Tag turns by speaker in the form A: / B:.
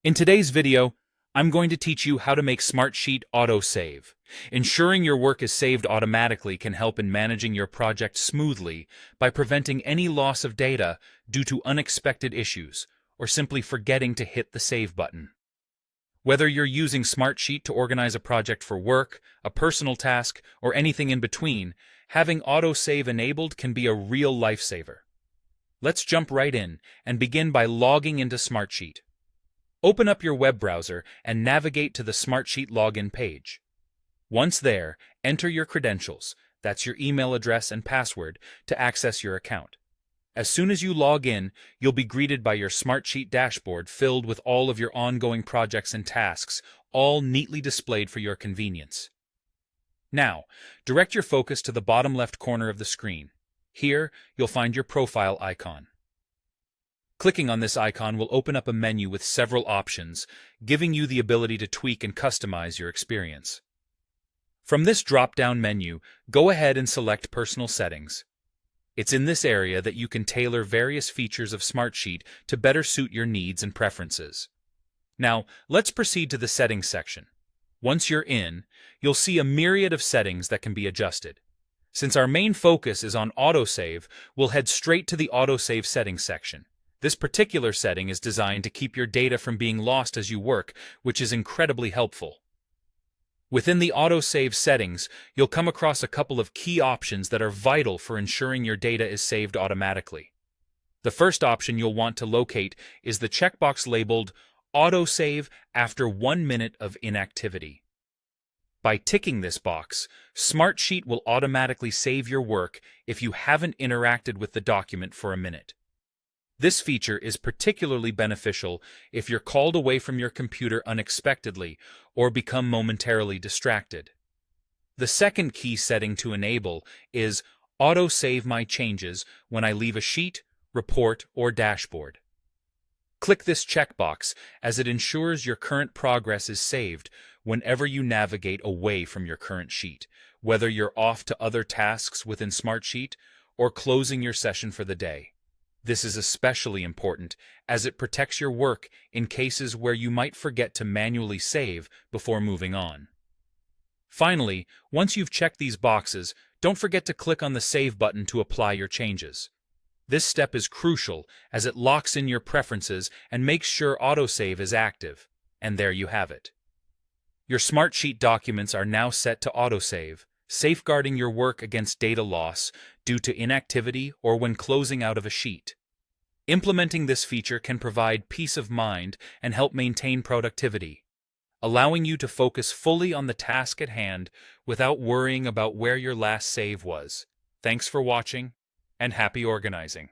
A: In today's video, I'm going to teach you how to make Smartsheet Autosave. Ensuring your work is saved automatically can help in managing your project smoothly by preventing any loss of data due to unexpected issues or simply forgetting to hit the save button. Whether you're using Smartsheet to organize a project for work, a personal task, or anything in between, having autosave enabled can be a real lifesaver. Let's jump right in and begin by logging into Smartsheet. Open up your web browser and navigate to the Smartsheet login page. Once there, enter your credentials, that's your email address and password, to access your account. As soon as you log in, you'll be greeted by your Smartsheet dashboard filled with all of your ongoing projects and tasks, all neatly displayed for your convenience. Now, direct your focus to the bottom left corner of the screen. Here, you'll find your profile icon. Clicking on this icon will open up a menu with several options, giving you the ability to tweak and customize your experience. From this drop-down menu, go ahead and select Personal Settings. It's in this area that you can tailor various features of Smartsheet to better suit your needs and preferences. Now, let's proceed to the Settings section. Once you're in, you'll see a myriad of settings that can be adjusted. Since our main focus is on autosave, we'll head straight to the Autosave Settings section. This particular setting is designed to keep your data from being lost as you work, which is incredibly helpful. Within the autosave settings, you'll come across a couple of key options that are vital for ensuring your data is saved automatically. The first option you'll want to locate is the checkbox labeled Autosave after 1 minute of inactivity. By ticking this box, Smartsheet will automatically save your work if you haven't interacted with the document for a minute. This feature is particularly beneficial if you're called away from your computer unexpectedly or become momentarily distracted. The second key setting to enable is Auto Save My Changes when I leave a sheet, report, or dashboard. Click this checkbox as it ensures your current progress is saved whenever you navigate away from your current sheet, whether you're off to other tasks within Smartsheet or closing your session for the day. This is especially important as it protects your work in cases where you might forget to manually save before moving on. Finally, once you've checked these boxes, don't forget to click on the Save button to apply your changes. This step is crucial as it locks in your preferences and makes sure autosave is active. And there you have it. Your Smartsheet documents are now set to autosave, safeguarding your work against data loss due to inactivity or when closing out of a sheet. Implementing this feature can provide peace of mind and help maintain productivity, allowing you to focus fully on the task at hand without worrying about where your last save was. Thanks for watching, and happy organizing.